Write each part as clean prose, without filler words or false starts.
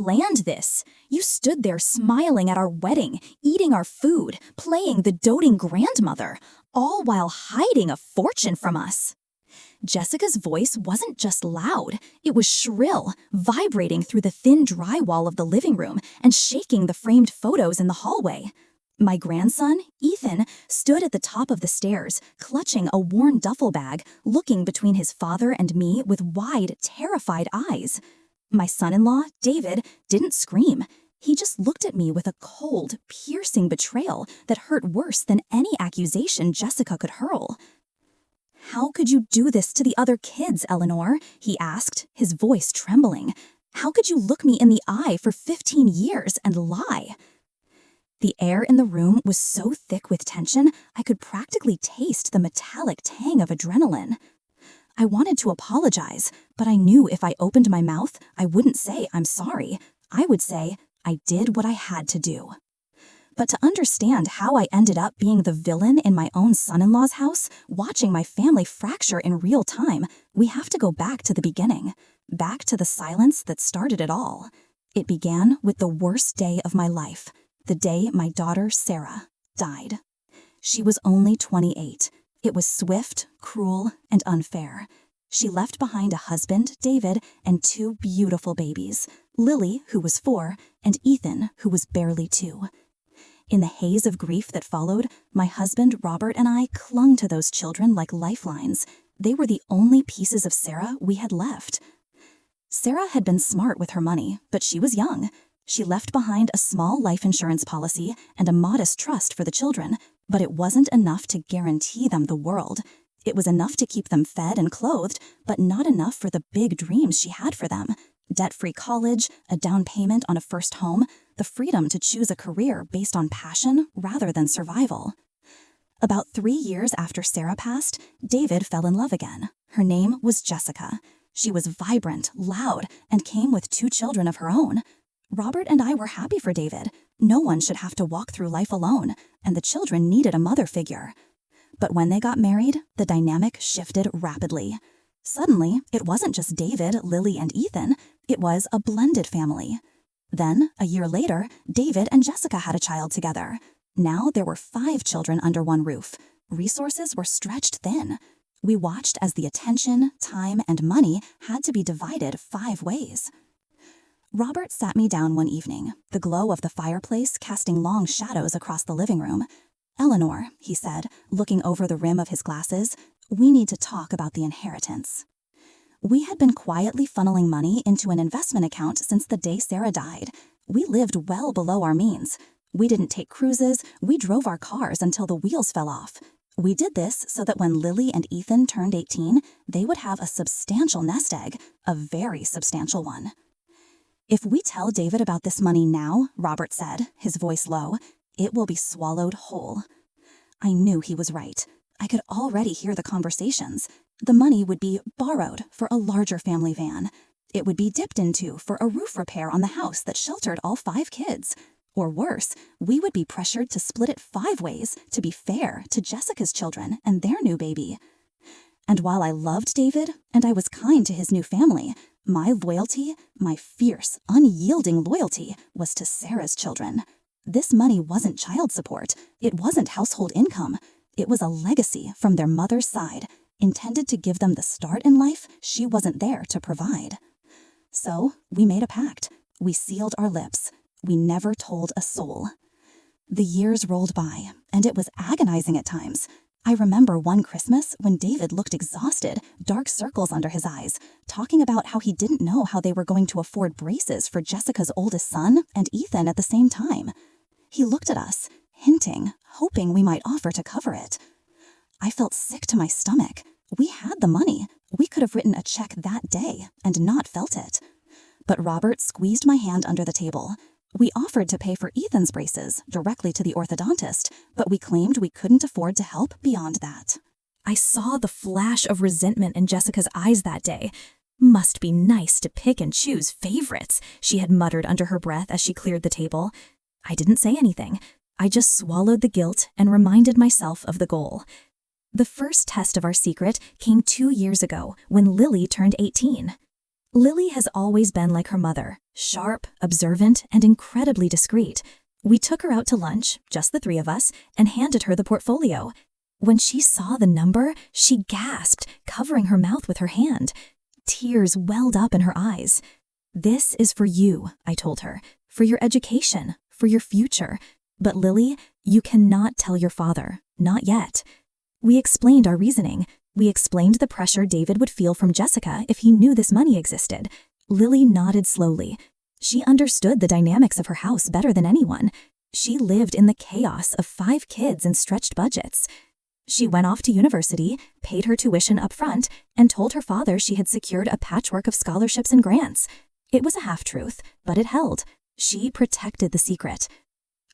planned this. You stood there smiling at our wedding, eating our food, playing the doting grandmother, all while hiding a fortune from us." Jessica's voice wasn't just loud, it was shrill, vibrating through the thin drywall of the living room and shaking the framed photos in the hallway. My grandson, Ethan, stood at the top of the stairs, clutching a worn duffel bag, looking between his father and me with wide, terrified eyes. My son-in-law, David, didn't scream. He just looked at me with a cold, piercing betrayal that hurt worse than any accusation Jessica could hurl. "How could you do this to the other kids, Eleanor?" he asked, his voice trembling. "How could you look me in the eye for 15 years and lie?" The air in the room was so thick with tension, I could practically taste the metallic tang of adrenaline. I wanted to apologize, but I knew if I opened my mouth, I wouldn't say I'm sorry. I would say I did what I had to do. But to understand how I ended up being the villain in my own son-in-law's house, watching my family fracture in real time, we have to go back to the beginning, back to the silence that started it all. It began with the worst day of my life, the day my daughter, Sarah, died. She was only 28. It was swift, cruel, and unfair. She left behind a husband, David, and 2 beautiful babies, Lily, who was 4, and Ethan, who was barely 2. In the haze of grief that followed, my husband, Robert, and I clung to those children like lifelines. They were the only pieces of Sarah we had left. Sarah had been smart with her money, but she was young. She left behind a small life insurance policy and a modest trust for the children, but it wasn't enough to guarantee them the world. It was enough to keep them fed and clothed, but not enough for the big dreams she had for them. Debt-free college, a down payment on a first home, the freedom to choose a career based on passion rather than survival. About 3 years after Sarah passed, David fell in love again. Her name was Jessica. She was vibrant, loud, and came with 2 children of her own. Robert and I were happy for David. No one should have to walk through life alone, and the children needed a mother figure. But when they got married, the dynamic shifted rapidly. Suddenly, it wasn't just David, Lily, and Ethan. It was a blended family. Then, a year later, David and Jessica had a child together. Now there were 5 children under one roof. Resources were stretched thin. We watched as the attention, time, and money had to be divided 5 ways. Robert sat me down one evening, the glow of the fireplace casting long shadows across the living room. "Eleanor," he said, looking over the rim of his glasses, "we need to talk about the inheritance." We had been quietly funneling money into an investment account since the day Sarah died. We lived well below our means. We didn't take cruises, we drove our cars until the wheels fell off. We did this so that when Lily and Ethan turned 18, they would have a substantial nest egg, a very substantial one. "If we tell David about this money now," Robert said, his voice low, "it will be swallowed whole." I knew he was right. I could already hear the conversations. The money would be borrowed for a larger family van. It would be dipped into for a roof repair on the house that sheltered all 5 kids. Or worse, we would be pressured to split it 5 ways to be fair to Jessica's children and their new baby. And while I loved David and I was kind to his new family, my loyalty, my fierce, unyielding loyalty, was to Sarah's children. This money wasn't child support. It wasn't household income. It was a legacy from their mother's side, intended to give them the start in life she wasn't there to provide. So we made a pact. We sealed our lips. We never told a soul. The years rolled by, and it was agonizing at times. I remember one Christmas when David looked exhausted, dark circles under his eyes, talking about how he didn't know how they were going to afford braces for Jessica's oldest son and Ethan at the same time. He looked at us, hinting, hoping we might offer to cover it. I felt sick to my stomach. We had the money. We could have written a check that day and not felt it. But Robert squeezed my hand under the table. We offered to pay for Ethan's braces directly to the orthodontist, but we claimed we couldn't afford to help beyond that. I saw the flash of resentment in Jessica's eyes that day. "Must be nice to pick and choose favorites," she had muttered under her breath as she cleared the table. I didn't say anything. I just swallowed the guilt and reminded myself of the goal. The first test of our secret came 2 years ago when Lily turned 18. Lily has always been like her mother. sharp, observant, and incredibly discreet. We took her out to lunch, just the three of us, and handed her the portfolio. When she saw the number, she gasped, covering her mouth with her hand. Tears welled up in her eyes. "This is for you," I told her, "for your education, for your future. But Lily, you cannot tell your father, not yet." We explained our reasoning. We explained the pressure David would feel from Jessica if he knew this money existed. Lily nodded slowly. She understood the dynamics of her house better than anyone. She lived in the chaos of 5 kids and stretched budgets. She went off to university, paid her tuition up front, and told her father she had secured a patchwork of scholarships and grants. It was a half-truth, but it held. She protected the secret.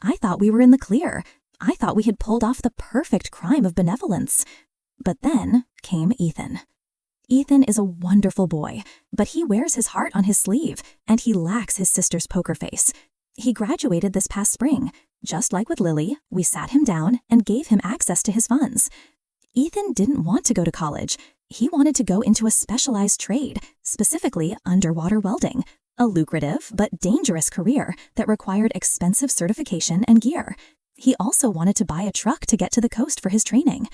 I thought we were in the clear. I thought we had pulled off the perfect crime of benevolence. But then came Ethan. Ethan is a wonderful boy, but he wears his heart on his sleeve, and he lacks his sister's poker face. He graduated this past spring. Just like with Lily, we sat him down and gave him access to his funds. Ethan didn't want to go to college. He wanted to go into a specialized trade, specifically underwater welding, a lucrative but dangerous career that required expensive certification and gear. He also wanted to buy a truck to get to the coast for his training.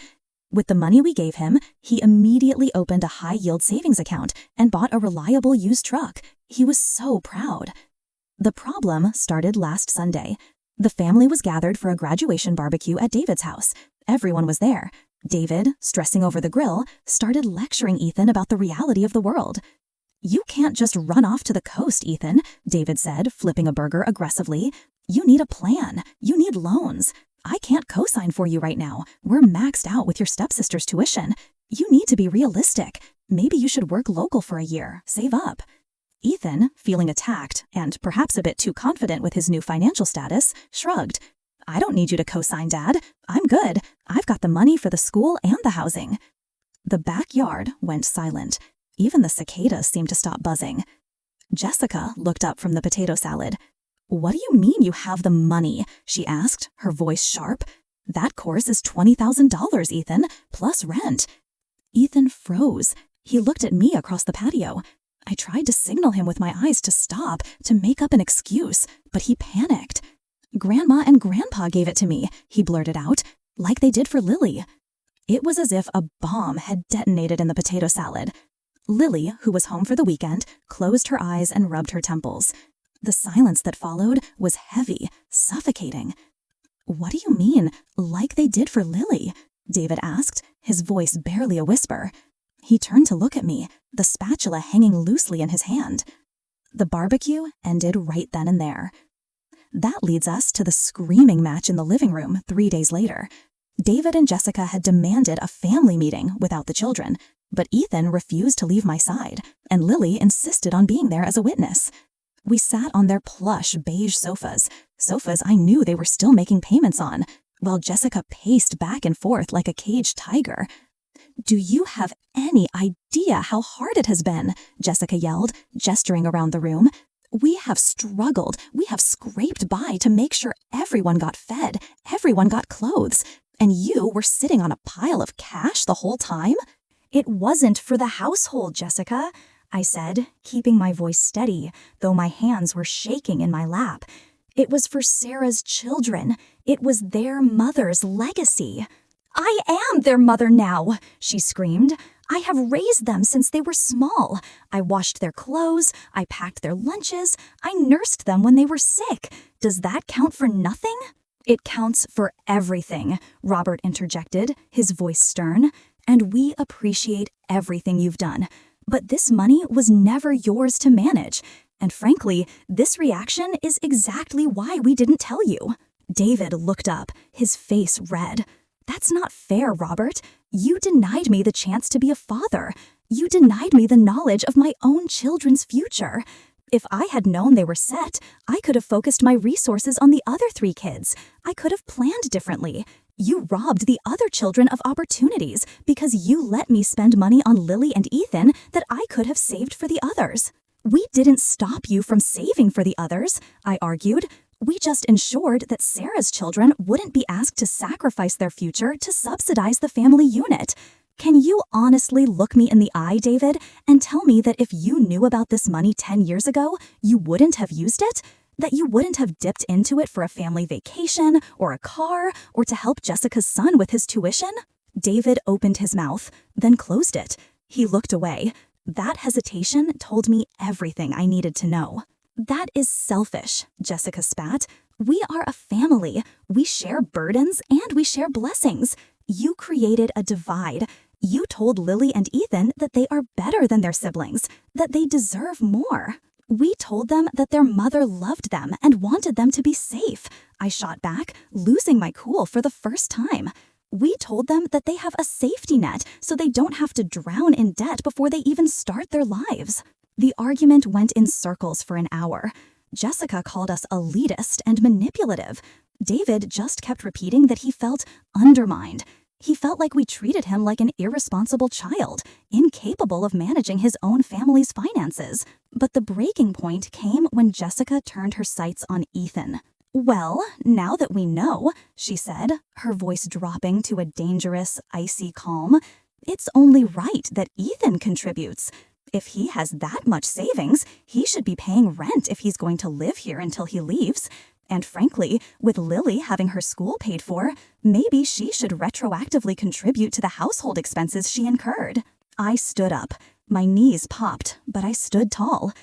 With the money we gave him, he immediately opened a high-yield savings account and bought a reliable used truck. He was so proud. The problem started last Sunday. The family was gathered for a graduation barbecue at David's house. Everyone was there. David, stressing over the grill, started lecturing Ethan about the reality of the world. "You can't just run off to the coast, Ethan," David said, flipping a burger aggressively. "You need a plan. You need loans. I can't co-sign for you right now. We're maxed out with your stepsister's tuition. You need to be realistic. Maybe you should work local for a year. Save up." Ethan, feeling attacked and perhaps a bit too confident with his new financial status, shrugged. "I don't need you to co-sign, Dad. I'm good. I've got the money for the school and the housing." The backyard went silent. Even the cicadas seemed to stop buzzing. Jessica looked up from the potato salad. "What do you mean you have the money?" she asked, her voice sharp. "That course is $20,000, Ethan, plus rent." Ethan froze. He looked at me across the patio. I tried to signal him with my eyes to stop, to make up an excuse, but he panicked. "Grandma and Grandpa gave it to me," he blurted out, "like they did for Lily." It was as if a bomb had detonated in the potato salad. Lily, who was home for the weekend, closed her eyes and rubbed her temples. The silence that followed was heavy, suffocating. "What do you mean, like they did for Lily?" David asked, his voice barely a whisper. He turned to look at me, the spatula hanging loosely in his hand. The barbecue ended right then and there. That leads us to the screaming match in the living room 3 days later. David and Jessica had demanded a family meeting without the children, but Ethan refused to leave my side, and Lily insisted on being there as a witness. We sat on their plush beige sofas I knew they were still making payments on, while Jessica paced back and forth like a caged tiger. "Do you have any idea how hard it has been?" Jessica yelled, gesturing around the room. "We have struggled. We have scraped by to make sure everyone got fed, everyone got clothes, and you were sitting on a pile of cash the whole time?" "It wasn't for the household, Jessica," I said, keeping my voice steady, though my hands were shaking in my lap. "It was for Sarah's children. It was their mother's legacy." "I am their mother now," she screamed. "I have raised them since they were small. I washed their clothes. I packed their lunches. I nursed them when they were sick. Does that count for nothing?" "It counts for everything," Robert interjected, his voice stern. "And we appreciate everything you've done. But this money was never yours to manage. And frankly, this reaction is exactly why we didn't tell you." David looked up, his face red. "That's not fair, Robert. You denied me the chance to be a father. You denied me the knowledge of my own children's future. If I had known they were set, I could have focused my resources on the other 3 kids. I could have planned differently. You robbed the other children of opportunities because you let me spend money on Lily and Ethan that I could have saved for the others." "We didn't stop you from saving for the others," I argued. "We just ensured that Sarah's children wouldn't be asked to sacrifice their future to subsidize the family unit. Can you honestly look me in the eye, David, and tell me that if you knew about this money 10 years ago, you wouldn't have used it? That you wouldn't have dipped into it for a family vacation, or a car, or to help Jessica's son with his tuition? David opened his mouth, then closed it. He looked away. That hesitation told me everything I needed to know. That is selfish, Jessica spat. We are a family. We share burdens and we share blessings. You created a divide. You told Lily and Ethan that they are better than their siblings, that they deserve more. We told them that their mother loved them and wanted them to be safe. I shot back, losing my cool for the first time. We told them that they have a safety net so they don't have to drown in debt before they even start their lives. The argument went in circles for an hour. Jessica called us elitist and manipulative. David just kept repeating that he felt undermined. He felt like we treated him like an irresponsible child, incapable of managing his own family's finances. But the breaking point came when Jessica turned her sights on Ethan. "Well, now that we know," she said, her voice dropping to a dangerous, icy calm, "it's only right that Ethan contributes. If he has that much savings, he should be paying rent if he's going to live here until he leaves. And frankly, with Lily having her school paid for, maybe she should retroactively contribute to the household expenses she incurred." I stood up. My knees popped, but I stood tall.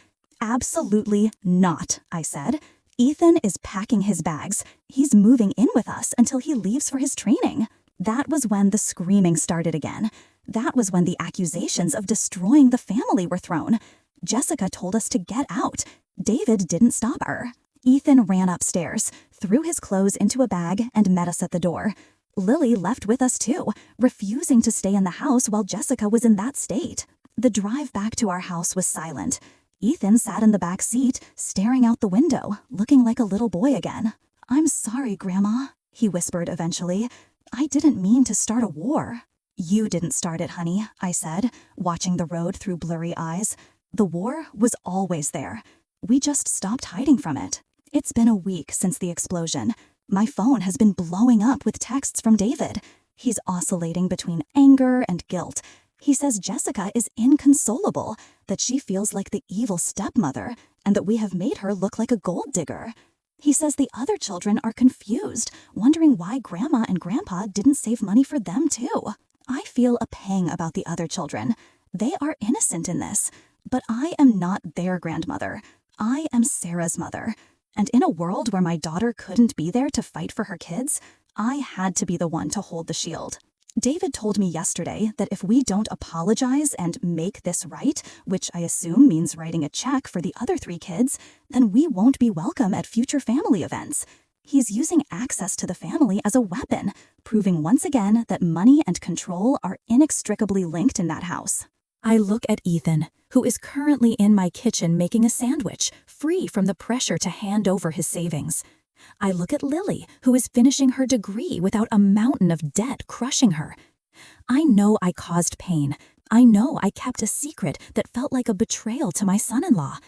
"Absolutely not," I said. "Ethan is packing his bags. He's moving in with us until he leaves for his training." That was when the screaming started again. That was when the accusations of destroying the family were thrown. Jessica told us to get out. David didn't stop her. Ethan ran upstairs, threw his clothes into a bag, and met us at the door. Lily left with us too, refusing to stay in the house while Jessica was in that state. The drive back to our house was silent. Ethan sat in the back seat, staring out the window, looking like a little boy again. "I'm sorry, Grandma," he whispered eventually. "I didn't mean to start a war." "You didn't start it, honey," I said, watching the road through blurry eyes. "The war was always there. We just stopped hiding from it. It's been a week since the explosion. My phone has been blowing up with texts from David. He's oscillating between anger and guilt. He says Jessica is inconsolable, that she feels like the evil stepmother, and that we have made her look like a gold digger. He says the other children are confused, wondering why Grandma and Grandpa didn't save money for them too. I feel a pang about the other children. They are innocent in this, but I am not their grandmother. I am Sarah's mother. And in a world where my daughter couldn't be there to fight for her kids, I had to be the one to hold the shield. David told me yesterday that if we don't apologize and make this right, which I assume means writing a check for the other 3 kids, then we won't be welcome at future family events. He's using access to the family as a weapon, proving once again that money and control are inextricably linked in that house. I look at Ethan, who is currently in my kitchen making a sandwich, free from the pressure to hand over his savings. I look at Lily, who is finishing her degree without a mountain of debt crushing her. I know I caused pain. I know I kept a secret that felt like a betrayal to my son-in-law.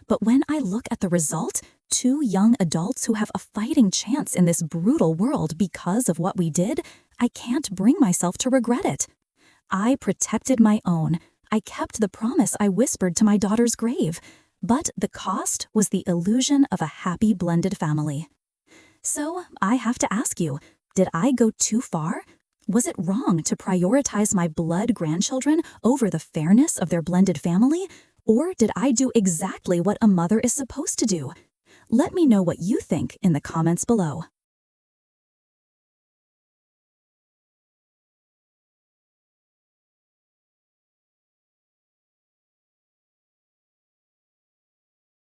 But when I look at the result, 2 young adults who have a fighting chance in this brutal world because of what we did, I can't bring myself to regret it. I protected my own. I kept the promise I whispered to my daughter's grave. But the cost was the illusion of a happy blended family. So I have to ask you, did I go too far? Was it wrong to prioritize my blood grandchildren over the fairness of their blended family? Or did I do exactly what a mother is supposed to do? Let me know what you think in the comments below.